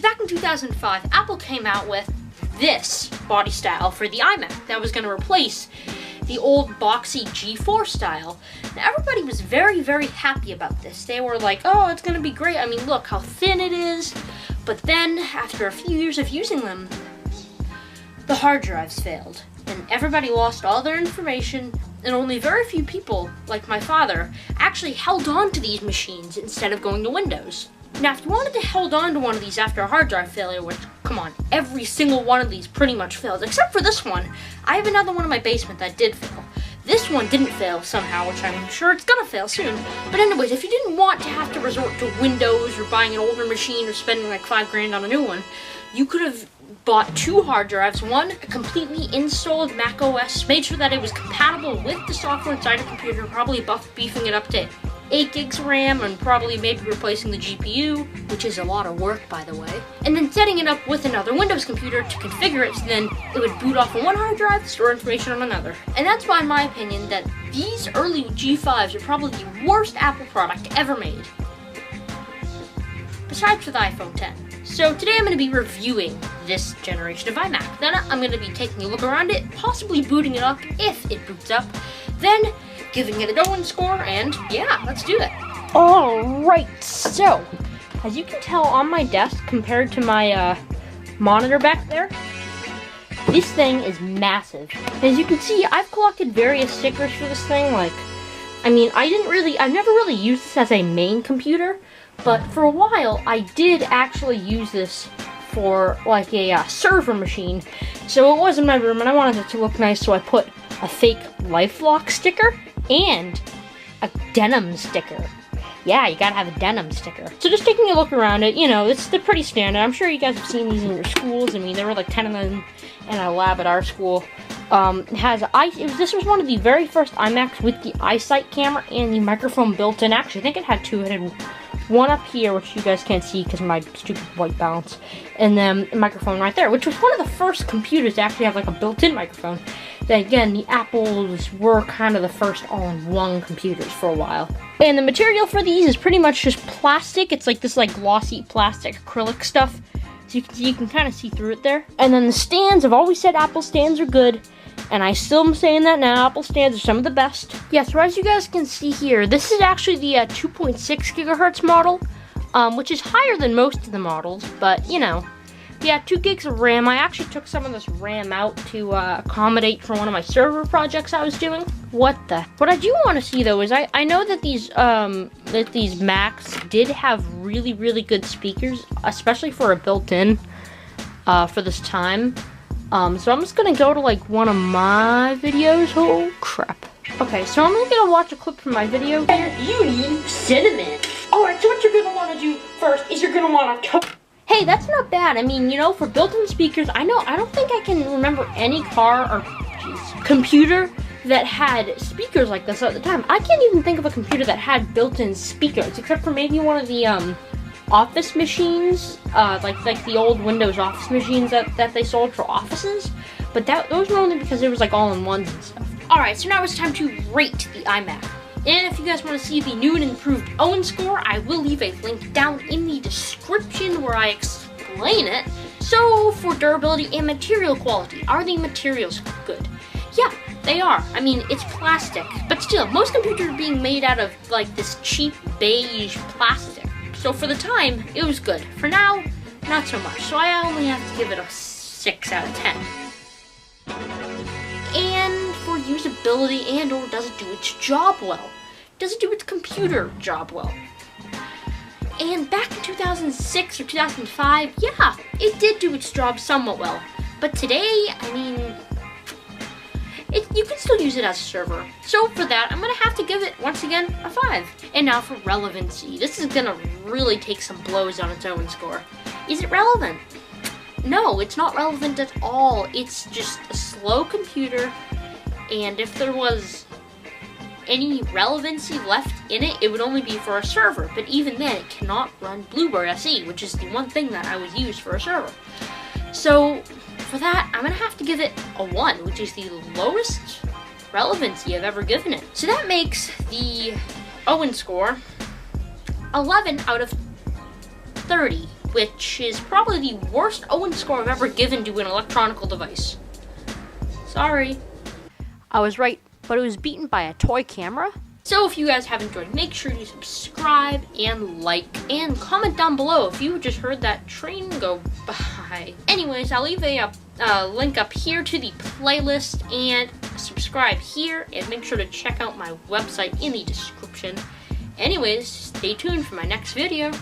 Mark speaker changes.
Speaker 1: back in 2005, Apple came out with this body style for the iMac that was going to replace the old boxy G4 style. Now, everybody was very, very happy about this. They were like, oh, it's going to be great. I mean, look how thin it is. But then, after a few years of using them, the hard drives failed. And everybody lost all their information, and only very few people, like my father, actually held on to these machines instead of going to Windows. Now, if you wanted to hold on to one of these after a hard drive failure, which, come on, every single one of these pretty much fails, except for this one. I have another one in my basement that did fail. This one didn't fail somehow, which I'm sure it's gonna fail soon. But anyways, if you didn't want to have to resort to Windows or buying an older machine or spending like $5 grand on a new one, you could have bought 2 hard drives, one a completely installed Mac OS, made sure that it was compatible with the software inside a computer, probably beefing it up to 8 gigs of RAM and probably maybe replacing the GPU, which is a lot of work, by the way, and then setting it up with another Windows computer to configure it so then it would boot off on one hard drive, store information on another. And that's why, in my opinion, that these early G5s are probably the worst Apple product ever made, besides for the iPhone X. So today I'm going to be reviewing this generation of iMac. Then I'm going to be taking a look around it, possibly booting it up if it boots up, then giving it a Owen score, and yeah, let's do it. Alright, so, as you can tell on my desk, compared to my monitor back there, this thing is massive. As you can see, I've collected various stickers for this thing, like, I mean, I've never really used this as a main computer, but for a while, I did actually use this for, like, a server machine. So it was in my room, and I wanted it to look nice, so I put a fake LifeLock sticker and a denim sticker. Yeah, you gotta have a denim sticker. So just taking a look around it, you know, they're pretty standard. I'm sure you guys have seen these in your schools. I mean, there were like 10 of them in a lab at our school. This was one of the very first iMacs with the iSight camera and the microphone built in. Actually, I think it had 2. It had one up here, which you guys can't see because of my stupid white balance, and then a microphone right there, which was one of the first computers to actually have like a built-in microphone. Then again, the Apples were kind of the first all-in-one computers for a while. And the material for these is pretty much just plastic. It's like this like glossy plastic acrylic stuff. So you can kind of see through it there. And then the stands, I've always said Apple stands are good, and I still am saying that now. Apple stands are some of the best. Yeah, so as you guys can see here, this is actually the 2.6 gigahertz model, which is higher than most of the models, but you know. Yeah, 2 gigs of RAM. I actually took some of this RAM out to accommodate for one of my server projects I was doing. What I do want to see though is I know that these Macs did have really, really good speakers, especially for a built-in for this time. So I'm just gonna go to like one of my videos. Oh crap. Okay, so I'm gonna watch a clip from my video here. You need cinnamon. Alright, so what you're gonna want to do first is you're gonna want to Hey, that's not bad. I mean, you know, for built-in speakers, I don't think I can remember any car or computer that had speakers like this at the time. I can't even think of a computer that had built-in speakers, except for maybe one of the office machines, like the old Windows Office machines that they sold for offices. But those were only because it was like all-in-ones and stuff. Alright, so now it's time to rate the iMac. And if you guys want to see the new and improved Owen score, I will leave a link down in the description where I explain it. So, for durability and material quality, are the materials good? Yeah, they are. I mean, it's plastic, but still, most computers are being made out of like this cheap beige plastic. So for the time, it was good. For now, not so much. So I only have to give it a 6 out of 10. And for usability or does it do its job well? Does it do its computer job well? And back in 2006 or 2005, yeah, it did do its job somewhat well. But today, I mean, you can still use it as a server. So for that, I'm gonna have to give it, once again, a 5. And now for relevancy. This is gonna really take some blows on its own score. Is it relevant? No, it's not relevant at all. It's just a slow computer, and if there was any relevancy left in it, it would only be for a server. But even then, it cannot run Bluebird SE, which is the one thing that I would use for a server. So for that, I'm gonna have to give it a 1, which is the lowest relevancy I've ever given it. So that makes the Owen score 11 out of 30 which is probably the worst Owen score I've ever given to an electronic device. Sorry. I was right, but it was beaten by a toy camera. So if you guys have enjoyed, make sure you subscribe and like and comment down below if you just heard that train go by. Anyways, I'll leave a link up here to the playlist, and subscribe here, and make sure to check out my website in the description. Anyways, stay tuned for my next video.